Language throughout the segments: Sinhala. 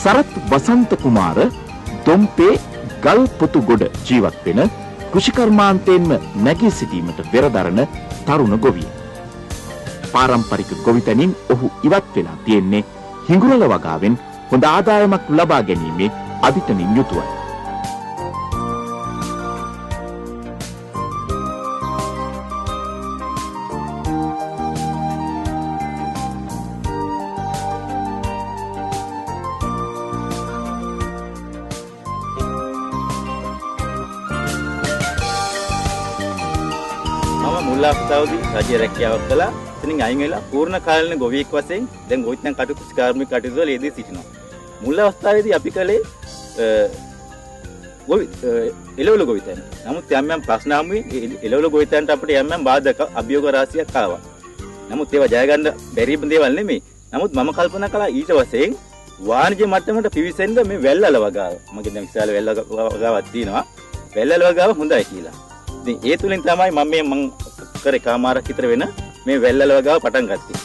සරත් වසන්ත කුමාර දොම්පේ ගල්පොතුගොඩ ජීවත් වෙන කෘෂිකර්මාන්තයෙන්ම නැගී සිටීමට වෙරදරන තරුණ ගොවියෙක්. පාරම්පරික ගොවිතැනින් ඔහු ඉවත් වෙලා තියෙන්නේ හිඟුරල වගාවෙන් හොඳ ආදායමක් ලබා ගැනීමේ අදිටනින් යුතුවයි. මුල් අවස්ථාවේදී රජයේ රැකියාවක් කළා. එතනින් අයින් වෙලා පූර්ණ කාලීන ගොවියෙක් වශයෙන් දැන් ගොවිතැන් කටයුතු කාර්මික කටයුතු වල යෙදී සිටිනවා. මුල් අවස්ථාවේදී අපි කළේ එළවලු ගොවිතැන. නමුත් යම් ප්‍රශ්න හමුවේ එළවලු ගොවිතැනට අපිට යම් බාධක අභියෝග රාශියක් ආවා. නමුත් ඒවා ජය ගන්න බැරි දේවල් නෙමෙයි. නමුත් මම කල්පනා කළා ඊට වශයෙන් වාණිජ්‍ය මට්ටමට පිවිසෙන්න මේ වැල්වල වගාව. මගේ දැන් විශාල වැල්වල වගාවක් තියෙනවා. වැල්වල වගාව හොඳයි කියලා. ඉතින් ඒ තුලින් තමයි මම කරේ කාමාරක් විතර වෙන මේ වැල්වල වගාව පටන් ගත්තේ.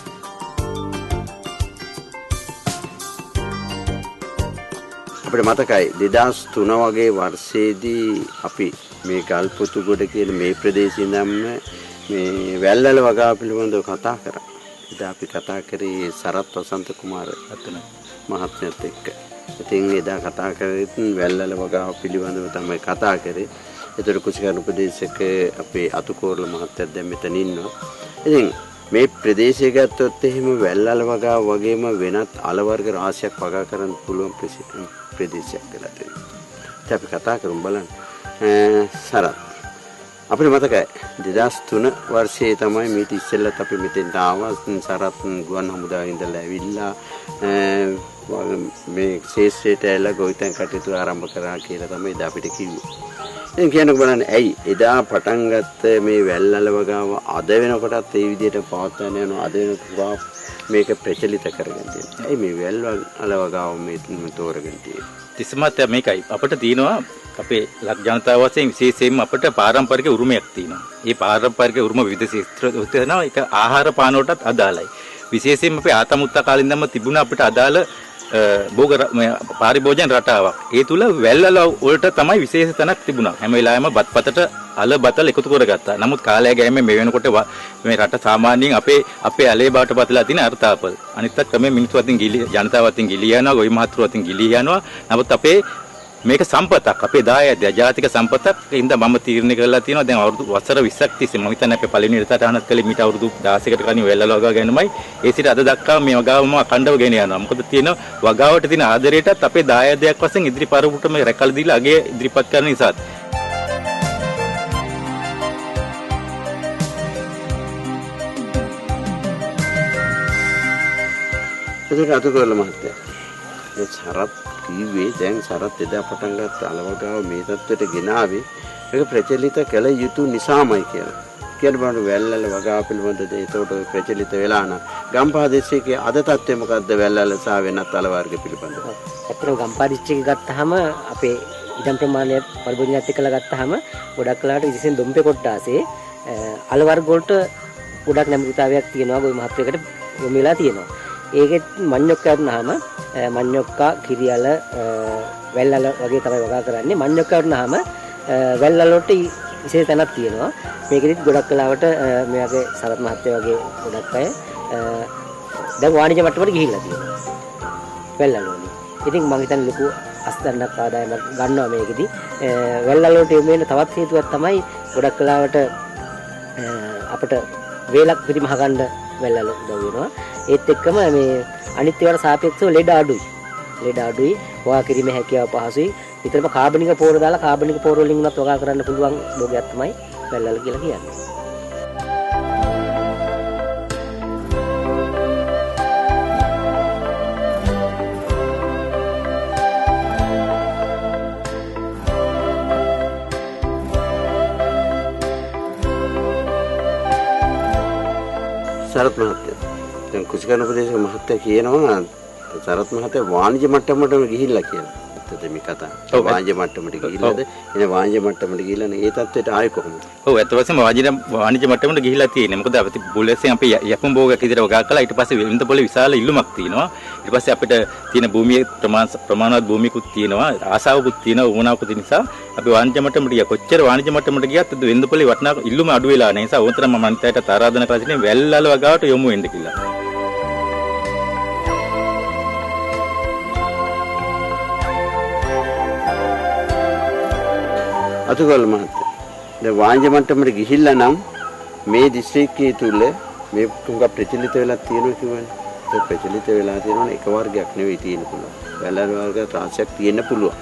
අපිට මතකයි 2003 වගේ වර්ෂයේදී අපි මේ ගල්පොතුගොඩ කියන මේ ප්‍රදේශයේ නම් මේ වැල්වල වගාව පිළිබඳව කතා කරා. ඉතින් අපි කතා කරේ සරත් වසන්ත කුමාර මහත්මයාත් එක්ක. ඉතින් එදා කතා කරේ වැල්වල වගාව පිළිබඳව තමයි කතා කරේ. ඒතර කුෂිකර්ණ ප්‍රදේශයක අපේ අතුකෝරළ මහත්තයා දැන් මෙතන ඉන්නවා. ඉතින් මේ ප්‍රදේශය ගත්තොත් එහෙම වැල්වල වගාව වගේම වෙනත් අල වර්ග රාශියක් වගා කරන්න පුළුවන් ප්‍රදේශයක් කියලා තියෙනවා. ඉතින් අපි කතා කරමු බලන්න. සරත් අපිට මතකයි 2003 වර්ෂයේ තමයි මේ ඉස්සෙල්ලත් අපි මෙතෙන්ට ආවා. සරත් ගුවන් හමුදාවේ ඉඳලා ඇවිල්ලා මේ ශේෂ්ත්‍රයට ඇවිල්ලා ගොවිතැන් කටයුතු ආරම්භ කරා කියලා තමයි එදා අපිට කිව්වේ. දැන් කියනකොට බලන්න ඇයි එදා පටන් ගත්ත මේ වැල්වල වගාව අද වෙනකොටත් ඒ විදිහට පවත්වාගෙන යනවා. අද වෙනකොට මේක ප්‍රචලිත කරගෙන තියෙනවා. ඇයි මේ වැල්වල වගාව මේ තෝරගෙන තියෙන්නේ? තිස්මත් මේකයි අපිට තියෙනවා අපේ ලක් ජනතාව වශයෙන් විශේෂයෙන්ම අපිට පාරම්පරික උරුමයක් තියෙනවා. මේ පාරම්පරික උරුම විවිධ ක්ෂේත්‍ර තියෙනවා. ඒක ආහාර පාන වලටත් අදාළයි. විශේෂයෙන්ම අපේ ආතමුත්ත කාලින් දැම්ම තිබුණ අපිට අදාළ පාරිභෝජන රටාවක්. ඒ තුල වැල්වල වලට තමයි විශේෂ තැනක් තිබුණා. හැම වෙලාවෙම බත්පතට අල බතල් එකතු කරගත්තා. නමුත් කාලය ගෑමේ මේ වෙනකොට මේ රට සාමාන්‍යයෙන් අපේ ඇලේ බවට පතලා තියෙන අර්ථාපල්. අනිත් ක්‍රමයෙන් මිනිස්සු අතින් ජනතාව අතින් ගිලී යනවා, ගොවි මහත්තුරු අතින් ගිලී යනවා. නමුත් අපේ මේක සම්පතක්, අපේ දායකය ජාතික සම්පතක්. ඒ හින්දා මම තීරණය කරලා තියෙනවා දැන් අවුරුදු වසර 20ක් තිස්සේ මම හිතන්නේ අපේ පළවෙනි රටානත් කලේ මීට අවුරුදු 16කට කලින් වැල්වල වගාව ගැනමයි ඒ සිට අද දක්වා මේ වගාවම අඛණ්ඩව ගෙන යනවා. මොකද තියෙන වගාවට තියෙන ආදරයටත් අපේ දායකයක් වශයෙන් ඉදිරි පරපුරට මේ රැකලා දීලා අගේ ඉදිරිපත් කරන නිසාත් ඒක අතුකෝරළ මහත්තයා. ඒ සරත් කිව්වේ දැන් සරත් එදා පටන් ගත්ත අලවගාව මේ තත්ත්වයට ගෙනාවේ ඒක ප්‍රචලිත කළ යුතු නිසාමයි කියලා. කියන බඳු වැල්වල වගාව පිළිබඳව ඒකට ප්‍රචලිත වෙලා නම් ගම්පහ දිස්ත්‍රික්කයේ අද තත්ත්වය මොකද්ද වැල්වල සහ වෙනත් අල වර්ග පිළිබඳව? අතන ගම්පහ දිස්ත්‍රික්කය ගත්තාම අපේ ඉඩම් ප්‍රමාණය පරිභෝජනයත් එක්කලා ගත්තාම ගොඩක් වෙලාවට විශේෂයෙන් දොම්පේ කොට්ටාසේ අල වර්ග වලට ගොඩක් නැඹුරුතාවයක් තියෙනවා. ගොවි මහත්වයකට යොමු වෙලා තියෙනවා. ඒකෙත් මඤ්ඤොක්කා වුණාම මඤ්ඤොක්කා කිරියල වැල්වල වගේ තමයි වගා කරන්නේ. මඤ්ඤොක්කා වුණාම වැල්වල වලට විශේෂ තැනක් තියෙනවා. මේකෙදිත් ගොඩක් වෙලාවට මේ වගේ සරත් මහත්තයා වගේ ගොඩක් අය දැන් වාණිජ්‍ය මට්ටමට ගිහිල්ලා තියෙනවා වැල්වල වලින්. ඉතින් මම හිතන්නේ ලොකු අස්තන්නක් ආදායමක් ගන්නවා මේකෙදි. වැල්වල වලට යොමු වෙන තවත් හේතුවක් තමයි ගොඩක් වෙලාවට අපිට වේලක් පිරිමහ ගන්න වැල්වල උදව් වෙනවා. ඒත් එක්කම මේ අනිත් ඒවාට සාපේක්ෂව ලෙඩ අඩුයි. වගා කිරීමේ හැකියාව පහසුයි. විතරම කාබනික පෝර දාලා කාබනික පෝර වලින් උනත් වගා කරන්න පුළුවන් භෝගයක් තමයි වැල්වල කියලා කියන්නේ. සරත් මහත්තයා දැන් කුෂිකර්ණ ප්‍රදේශයේ මහත්තයා කියනවා සරත් මහත්තයා වාණිජ්‍ය මට්ටමටම ගිහිල්ලා කියලා. පැත්තද මේ කතා. වාණිජ මට්ටමට ගිහිල්ලාද? එනේ වාණිජ මට්ටමට ගිහිල්ලා නේ ඒ තත්ත්වයට ආයේ කොහොමද? ඔව් අත වශයෙන්ම වාණිජ මට්ටමට ගිහිලා තියෙන්නේ. මොකද අපි බුලෙස්ෙන් අපි යපුම් භෝගයක් විදිහට වගා කළා. ඊට පස්සේ වෙළඳ පොලේ විශාල ඉල්ලුමක් තියෙනවා. ඊට පස්සේ අපිට තියෙන භූමියේ ප්‍රමාණවත් භූමියකුත් තියෙනවා. ආසාවකුත් තියෙනවා. උවමනාවකුත් තියෙන නිසා අපි වාණිජ මට්ටමට ගියා. කොච්චර වාණිජ මට්ටමට ගියත් වෙළඳ පොලේ වටිනා ඉල්ලුම අඩු වෙලා නැහැ. ඒ නිසා ඕතරම මම අනිත් ආරාධනා කරලා තියෙන්නේ වැල්වල වගාවට යොමු වෙන්න කියලා. අතුගල මහත්තයා දැන් වාණිජ මට්ටමට ගිහිල්ලා නම් මේ දිස්ත්‍රික්කයේ තුල මේ තුඟ ප්‍රචලිත වෙලා තියෙනවා කියවනේ. ඒක ප්‍රචලිත වෙලා තියෙනවනේ එක වර්ගයක් නෙවෙයි තියෙන්න පුළුවන්. වැලල් වර්ග ත්‍රාසයක් තියෙන්න පුළුවන්.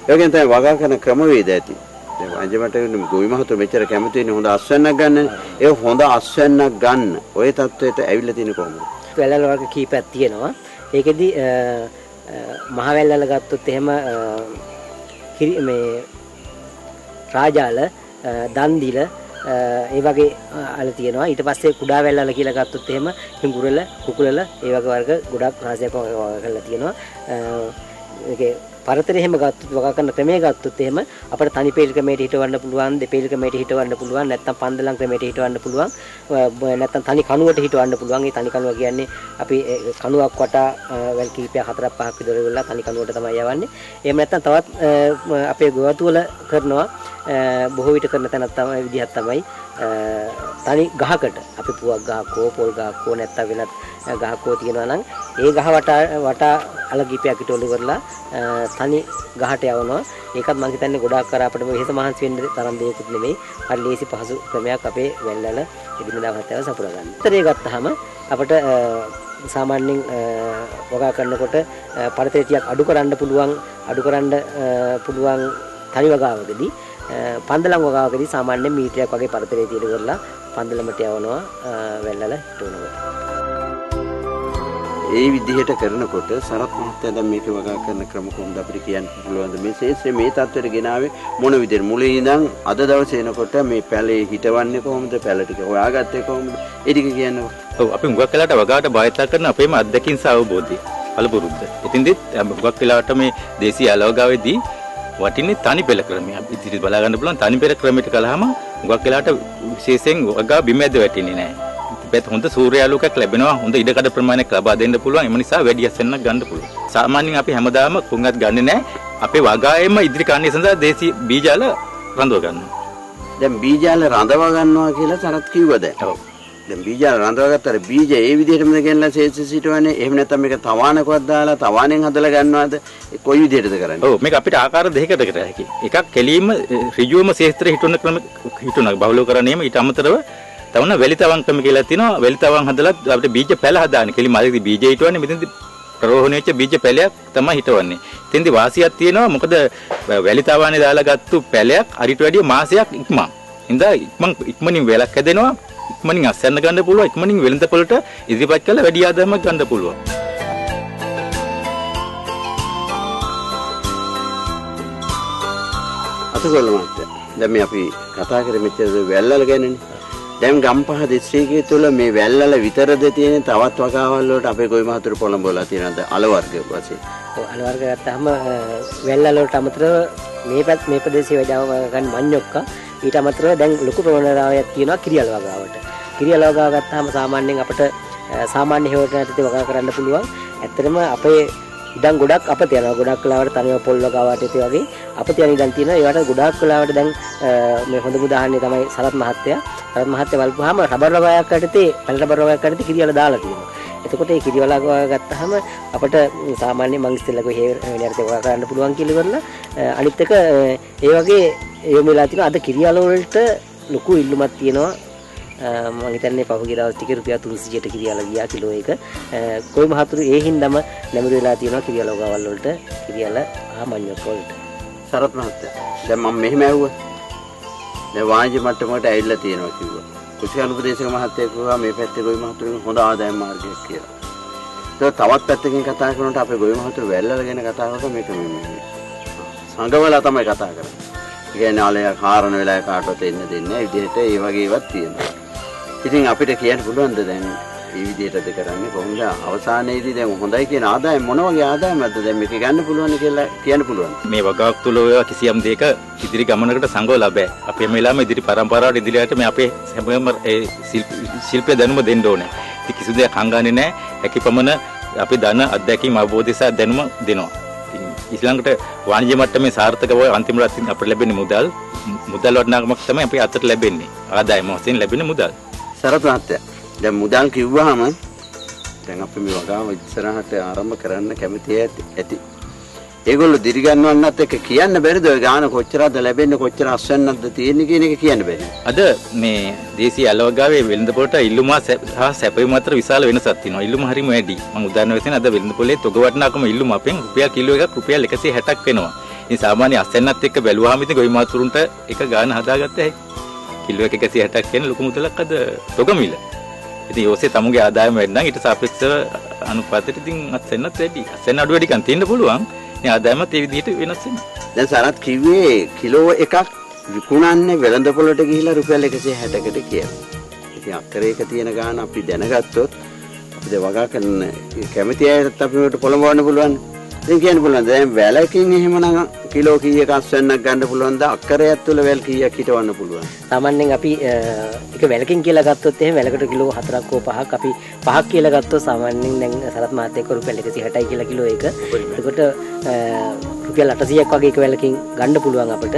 ඒ වගේම තමයි වගා කරන ක්‍රමවේද ඇති. දැන් වාණිජ මට්ටමේ ගොවි මහත්තයා මෙච්චර කැමති වෙන්නේ හොඳ අස්වැන්නක් ගන්න. ඒ හොඳ අස්වැන්නක් ගන්න ওই තත්වයට ඇවිල්ලා තියෙන කොහොමද? වැලල් වර්ග කීපයක් තියෙනවා. ඒකෙදි මහ වැල්වල ගත්තොත් එහෙම මේ රාජාල දන්දිල ඒ වගේ අල තියෙනවා. ඊට පස්සේ කුඩා වැල්වල කියලා ගත්තොත් එහෙම හිඟුරල කුකුලල ඒ වගේ වර්ග ගොඩක් රාශියක් වගා කරලා තියෙනවා. ඒකේ පරතරය එහෙම ගත්තොත් වගා කරන ක්‍රමයේ ගත්තොත් එහෙම අපිට තනි පේල් ක්‍රමයට හිටවන්න පුළුවන්, දෙපේල් ක්‍රමයට හිටවන්න පුළුවන්, නැත්නම් පන්දලම් ක්‍රමයට හිටවන්න පුළුවන්, නැත්නම් තනි කණුවට හිටවන්න පුළුවන්. ඒ තනි කණුව කියන්නේ අපි කණුවක් වටා වැල් කීපයක් 4-5ක් විතර වෙලා තනි කණුවට තමයි යවන්නේ. එහෙම නැත්නම් තවත් අපේ ගොවතු වල කරනවා බොහෝ විට කරන තැනක් තමයි විදිහක් තමයි තනි ගහකට අපි පුවක් ගහක් හෝ පොල් ගහක් හෝ නැත්නම් වෙනත් ගහක් හෝ තියෙනවා නම් ඒ ගහ වටා අල කීපයක් හිටවලු කරලා තනි ගහට යවනවා. ඒකත් මම හිතන්නේ ගොඩාක් කර අපිට වෙහෙස මහන්සි වෙන්න තරම් දෙයක්වත් නෙමෙයි. හරි ලේසි පහසු ක්‍රමයක් අපේ වැල්වල එදිනෙදා වත්තේව සපුරා ගන්න. ඒතරේ ගත්තාම අපිට සාමාන්‍යයෙන් වගා කරනකොට පරතරය ටිකක් අඩු කරන්න පුළුවන් තනි වගාවකදී පන්දලම් වගාවකදී සාමාන්‍යයෙන් මීටරයක් වගේ පරතරය තියලා කරලා පන්දලමට යවනවා වැල්වල හිටවනවා. ඒ විදිහට කරනකොට සරත් මහත්තයා දැන් මේක වගා කරන ක්‍රම කොහොමද අපිට කියන්න පුළුවන්ද? මේ ශේෂ්ත්‍රයේ මේ තත්ත්වයට ගෙනාවේ මොන විදිහට? මුලින් ඉඳන් අද දවසේ එනකොට මේ පැලේ හිටවන්නේ කොහොමද? පැල ටික හොයාගත්තේ කොහොමද? ඒ ටික කියන්නකො. ඔව් අපි හුඟක් වෙලාවට වගාවට භාවිත කරන අපේම අත්දැකීම් සහ අවබෝධය පළපුරුද්ද. ඉතින්දිත් හුඟක් වෙලාවට මේ දේශීය අලවගාවේදී වටින්නේ තනි පෙළ ක්‍රමය. ඉතින් බලා ගන්න පුළුවන් තනි පෙළ ක්‍රමයට කළාම හුඟක් වෙලාවට විශේෂයෙන් වගා බිම ඇද වැටෙන්නේ නැහැ. ඒත් හොඳ සූර්යාලෝකයක් ලැබෙනවා. හොඳ ඉඩකඩ ප්‍රමාණයක් ලබා දෙන්න පුළුවන්. ඒ නිසා වැඩි අස්වැන්නක් ගන්න පුළුවන්. සාමාන්‍යයෙන් අපි හැමදාම කුංගත් ගන්නෙ නැහැ. අපේ වගායෙම ඉදිරි කාණ්ඩය සඳහා දේශීය බීජාල රඳව ගන්නවා. දැන් බීජාල රඳව ගන්නවා කියලා සරත් කිව්වද? ඔව්. දැන් බීජාල රඳව ගත්තාට බීජ ඒ විදිහටම ගෙනලා ශේෂ්ත්‍ර සිටවන්නේ. එහෙම නැත්නම් මේක තවානකවත් දාලා තවාණෙන් හදලා ගන්නවද? කොයි විදිහටද කරන්නේ? ඔව් මේක අපිට ආකාර දෙකකට කර හැකියි. එකක් කෙලීම ඍජුවම ශේෂ්ත්‍රයේ හිටවන ක්‍රම හිටුණා බහුලීකරණයම ඊට අමතරව තවන වැලිතවන් ක්‍රම කියලා තියෙනවා. වැලිතවන් හදලා අපිට බීජ පැල හදාන්නේ. කෙලි මාළේදී බීජ හිටවන්නේ මෙතනදී ප්‍රරෝහණය වෙච්ච බීජ පැලයක් තමයි හිටවන්නේ. එතෙන්දී වාසියක් තියෙනවා. මොකද වැලිතවන්නේ දාලා ගත්තු පැලයක් අරිට වැඩිය මාසයක් ඉක්මන්. ඉඳා ඉක්මනින් වෙලක් හැදෙනවා. ඉක්මනින් අස්වැන්න ගන්න පුළුවන්. ඉක්මනින් වෙළඳ පොළට ඉදිරිපත් කරලා වැඩි ආදායමක් ගන්න පුළුවන්. අතුගල මහත්තයා දැන් මේ අපි කතා කරේ මෙච්චර වැල්වල ගැනනේ. දැන් ගම්පහ දිස්ත්‍රික්කයේ තුල මේ වැල්වල විතරද තියෙන තවත් වගාවල් වලට අපේ ගොවි මහතුරු පොළඹවලා තියෙනවද අල වර්ග වශයෙන්? ඔව් අල වර්ග ගත්තාම වැල්වල වලට අමතරව මේ ප්‍රදේශයේ වැඩම ගන්න මඤ්ඤොක්කා ඊට අමතරව දැන් ලොකු ප්‍රමාණයක් තියෙනවා කිරියල් වගාවට. කිරියල් වගාව ගත්තාම සාමාන්‍යයෙන් අපිට සාමාන්‍ය හේවටට වගා කරන්න පුළුවන්. ඇත්තටම අපේ ඉඩම් ගොඩක් අපත යනවා. ගොඩක් වෙලාවට තනියම පොල් වගාවට ඒ වගේ අපත යන ඉඩම් තියෙනවා. ඒවට ගොඩක් වෙලාවට දැන් මේ හොඳම උදාහරණය තමයි සරත් මහත්තයා. සරත් මහත්තයා වල්පුවාම රබර් වගාවක් යටතේ පැල රබර් වගාවක් යටතේ කිරියල දාලා තියෙනවා. එතකොට මේ කිරියල වගාව ගත්තාම අපිට සාමාන්‍ය මං ඉස්සෙල්ලා කොහේ වෙනකට වගා කරන්න පුළුවන් කියලා කරලා අනිත් එක ඒ වගේ යොමු වෙලා තියෙනවා. අද කිරියල වලට ලොකු ඉල්ලුමක් තියෙනවා. මම හිතන්නේ පහුගිය දවස් ටිකේ රුපියල් 300ට කිරියල ගියා කිලෝ එක. කොයි මහතුරු ඒ හින්දාම නැඹුරු වෙලා තියෙනවා කිරියල වගාවල් වලට කිරියල ආමඤ්ඤොක් වලට. සරත් මහත්තයා දැන් මම මෙහෙම ඇහුවා. දැන් වාණිජ මට්ටමකට ඇවිල්ලා තියෙනවා කිව්වා. කුෂිකානු ප්‍රදේශක මහත්තයා කිව්වා මේ පැත්තේ ගොවි මහතුරුන් හොඳ ආදායම් මාර්ගයක් කියලා. ඒක තවත් පැත්තකින් කතා කරනකොට අපේ ගොවි මහතුරු වැල්වල ගැන කතා කරනකොට මේක මේ සංගවලා තමයි කතා කරන්නේ. ඒ කියන්නේ ආලය කාරණ වෙලාවේ කාටවත් එන්න දෙන්නේ නැහැ. විදිහට ඒ වගේ ඒවත් තියෙනවා. ඉතින් අපිට කියන්න පුළුවන්ද දැන් මේ විදිහටද කරන්නේ කොහොමද අවසානයේදී දැන් හොඳයි කියන ආදායම මොන වගේ ආදායමක්ද දැන් මේක ගන්න පුළුවන් කියලා කියන්න පුළුවන්. මේ වගාවක් තුල ඔය කිසියම් දෙයක ඉදිරි ගමනකට සංගවලා බෑ. අපි මේ ළම ඉදිරි පරම්පරාවට ඉදිරියට මේ අපේ හැමෝම ඒ ශිල්පීය දැනුම දෙන්න ඕනේ. ඉතින් කිසි දෙයක් හංගන්නේ නැහැ. හැකියපමණ අපි දන අත්දැකීම් අවබෝධය සහ දැනුම දෙනවා. ඊළඟට වාණිජ්‍ය මට්ටමේ සාර්ථකව අන්තිමට අපිට ලැබෙන මුදල් වටිනාකමක් තමයි අපි අතට ලැබෙන්නේ. ආදායම වශයෙන් ලැබෙන මුදල්. සරත් මහත්තයා දැන් මුදල් කිව්වහම දැන් අපි මේ වගාව ඉස්සරහට ආරම්භ කරන්න කැමති ඇති. ඒගොල්ලෝ දිරි ගන්නවන්නත් එක්ක කියන්න බැරිද ඔය ගාන කොච්චරද ලැබෙන්නේ කොච්චර අස්වැන්නක්ද තියෙන්නේ කියන එක කියන්න බැරි. අද මේ දේශීය අලවගාවේ වෙළඳපොළට ඉල්ලුම සහ සැපයීම අතර විශාල වෙනසක් තියෙනවා. ඉල්ලුම හරිම වැඩි. මම උදාහරණ වශයෙන් අද වෙළඳපොලේ තොග වටිනාකම ඉල්ලුම අපෙන් රුපියල් කිලෝ එකක් රුපියල් 160ක් වෙනවා. ඉතින් සාමාන්‍ය අස්වැන්නත් එක්ක බැලුවාම ඉතින් ගොවි මාතුරුන්ට එක ගාන හදාගත්ත හැකි. කිලෝ එක 160ක් කියන ලොකු මුදලක් අද තොග මිල. ඉතින් යෝසේ තමුගේ ආදායම වැඩි නම් ඊට සාපේක්ෂව අනුපාතයට ඉතින් අස්වැන්නත් වැඩි. අස්වැන්න අඩු වැඩි කන් තියෙන්න පුළුවන්. මේ ආදායමත් ඒ විදිහට වෙනස් වෙනවා. දැන් සරත් කිව්වේ කිලෝ එකක් විකුණන්නේ වෙළඳපොළට ගිහිලා රුපියල් 160කට කියලා. ඉතින් අක්කරයක තියෙන ගාන අපි දැනගත්තොත් අපිට වගා කරන කැමති අයත් අපිට පොළඹවන්න පුළුවන්. ඉතින් කියන්න පුළුවන් දැන් වැලකින් එහෙමනම් කිලෝ කීයක අස්වැන්නක් ගන්න පුළුවන්ද අක්කරයක් තුල වැල් කීයක් හිටවන්න පුළුවන්. සාමාන්‍යයෙන් අපි එක වැලකින් කියලා ගත්තොත් එහෙම වැලකට කිලෝ 4ක් හෝ 5ක් අපි 5ක් කියලා ගත්තොත් සාමාන්‍යයෙන් දැන් සරත් මාත් එක්ක රුපියල් 160යි කියලා කිලෝ එක. එතකොට රුපියල් 800ක් වගේ එක වැලකින් ගන්න පුළුවන් අපිට.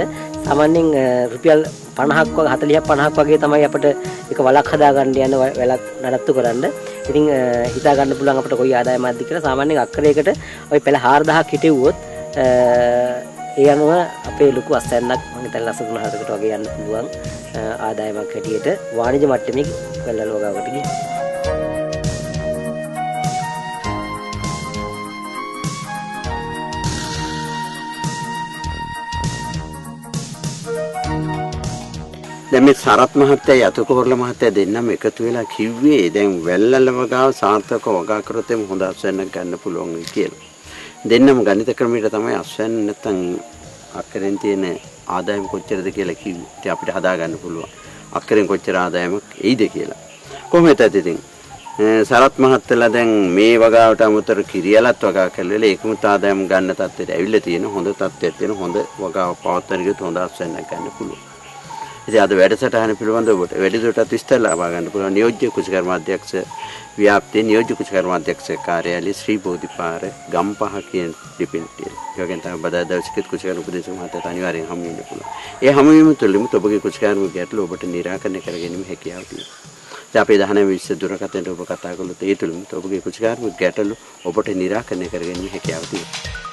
සාමාන්‍යයෙන් රුපියල් 50ක් වගේ 40ක් 50ක් වගේ තමයි අපිට එක වලක් හදා ගන්න යන වැලක් නඩත්තු කරන්න. ඉතින් හිතා ගන්න පුළුවන් අපිට කොයි ආදායමක්ද කියලා. සාමාන්‍යයෙන් අක්කරයකට ওই පෙළ 4000ක් හිටෙව්වොත් ඒ අනුව අපේ ලොකු අස්වැන්නක් මම හිතන්නේ ලක්ෂ 3-4කට වගේ යන්න පුළුවන් ආදායමක් හැටියට වාණිජ්‍ය මට්ටමේ වැල්වල වගාවකට ගිහින්. දැන් මේ සරත් මහත්තයා යතුකෝරළ මහත්තයා දෙන්නම එකතු වෙලා කිව්වේ දැන් වැල්වල වගාව සාර්ථකව වගා කරොත් එම හොඳ අස්වැන්නක් ගන්න පුළුවන් කියලා. දෙන්නම ගණිත ක්‍රමයට තමයි අස්වැන්න නැත්තම් අක්කරෙන් තියෙන ආදායම කොච්චරද කියලා කිව්වේ. ඉතින් අපිට හදා ගන්න පුළුවන්. අක්කරෙන් කොච්චර ආදායමක් එයිද කියලා. කොහොමද ඉතින් සරත් මහත්තයලා දැන් මේ වගාවට අමතර කිරියලත් වගා කරලා ඒකමුත් ආදායම ගන්න තත්ත්වයට ඇවිල්ලා තියෙන හොඳ තත්ත්වයක් තියෙන හොඳ වගාව පවත්වන ගියොත් හොඳ අස්වැන්නක් ගන්න පුළුවන්. ඉතින් අද වැඩසටහන පිළිබඳව ඔබට වැඩිදුරටත් විස්තර ලබා ගන්න පුළුවන් නියෝජ්‍ය කෘෂිකර්මාධ්‍යක්ෂ ව්‍යාප්තිය නියෝජ්‍ය කෘෂිකර්මාධ්‍යක්ෂ කාර්යාලය ශ්‍රී බෝධිපාර ගම්පහ කියන ඩිපෙන්ඩන්ට්. ඒ වගේම තමයි බදා දවසකත් කෘෂිකර්ම උපදේශක මහත්තයාට අනිවාර්යෙන් හමු වෙන්න පුළුවන්. ඒ හමුවීම තුළින් ඔබගේ කෘෂිකර්ම ගැටලු ඔබට निराකරණය කර ගැනීම හැකියාව තියෙනවා. දැන් අපේ 1920 දුරකථනයට ඔබ කතා කළොත් ඒ තුළින් ඔබගේ කෘෂිකර්ම ගැටලු ඔබට निराකරණය කර ගැනීම හැකියාව තියෙනවා.